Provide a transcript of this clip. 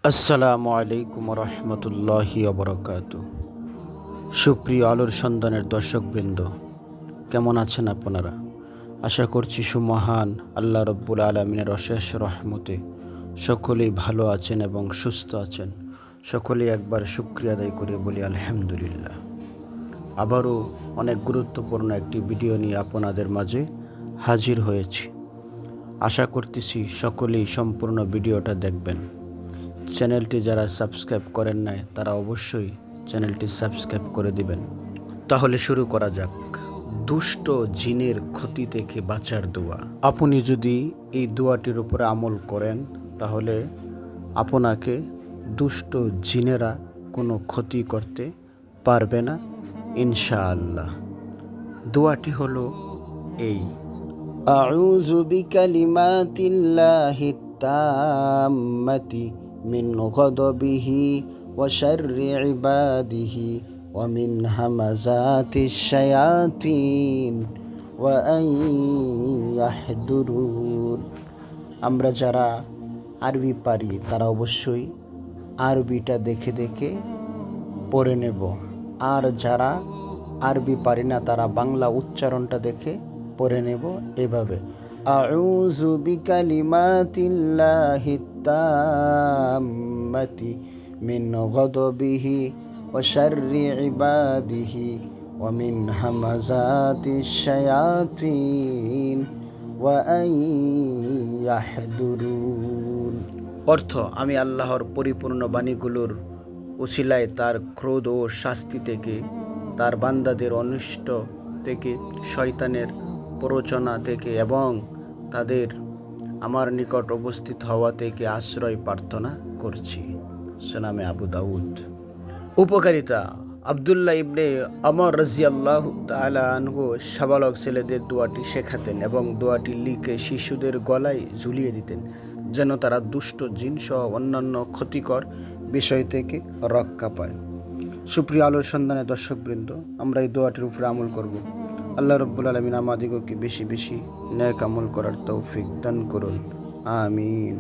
আসসালামু আলাইকুম রহমতুল্লাহি অবরকাত। সুপ্রিয় আলোর সন্ধানের দর্শকবৃন্দ, কেমন আছেন আপনারা? আশা করছি সুমহান আল্লাহ রব্বুল আলমিনের অশেষ রহমতে সকলেই ভালো আছেন এবং সুস্থ আছেন। সকলেই একবার শুকরিয়া আদায় করে বলি আলহামদুলিল্লাহ। আবারও অনেক গুরুত্বপূর্ণ একটি ভিডিও নিয়ে আপনাদের মাঝে হাজির হয়েছি। আশা করতেছি সকলেই সম্পূর্ণ ভিডিওটা দেখবেন। চ্যানেলটি যারা সাবস্ক্রাইব করেন নাই তারা অবশ্যই চ্যানেলটি সাবস্ক্রাইব করে দিবেন। তাহলে শুরু করা যাক। দুষ্ট জিনের ক্ষতি থেকে বাঁচার দোয়া। আপনি যদি এই দোয়াটির উপরে আমল করেন তাহলে আপনাকে দুষ্ট জিনেরা কোনো ক্ষতি করতে পারবে না ইনশাআল্লাহ। দোয়াটি হলো এই: আউযু বিকালিমাতিল্লাহি তাম্মাতি মিন গযবিহি ওয়া শাররি ইবাদিহি ওয়া মিন হামাযাতিশ শায়াতিন ওয়া আন ইয়াহদুরুন। আমরা যারা আরবি পারি তারা অবশ্যই আরবিটা দেখে দেখে পড়ে নেব, আর যারা আরবি পারি না তারা বাংলা উচ্চারণটা দেখে পড়ে নেব এভাবে: আউযু বিকালিমাতিল্লাহি তাম্মাতি মিন গযবিহি ওয়া শাররি ইবাদিহি ওয়া মিন হামাযাতিশ শায়াতিন ওয়া আন ইয়াহদুরুন। অর্থ: আমি আল্লাহর পরিপূর্ণ বাণীগুলোর উসিলায় তার ক্রোধ ও শাস্তি থেকে, তার বান্দাদের অনিষ্ট থেকে, শয়তানের প্ররোচনা থেকে এবং তাদের আমার নিকট উপস্থিত হওয়া থেকে আশ্রয় প্রার্থনা করছি। সুনানে আবু দাউদ। উপকারিতা: আব্দুল্লাহ ইবনে আমর রাদিয়াল্লাহু তাআলা আনহু সাবালক ছেলেদের দোয়াটি শেখাতেন এবং দোয়াটি লিখে শিশুদের গলায় ঝুলিয়ে দিতেন, যেন তারা দুষ্ট জিন সহ অন্যান্য ক্ষতিকর বিষয় থেকে রক্ষা পায়। সুপ্রিয় আলোর সন্ধানে দর্শকবৃন্দ, আমরা এই দোয়াটির উপরে আমল করব। আল্লাহ রব্বুল আলামিন আমাদিগকে বেশি বেশি নেক আমল করার তৌফিক দান করুন। আমিন।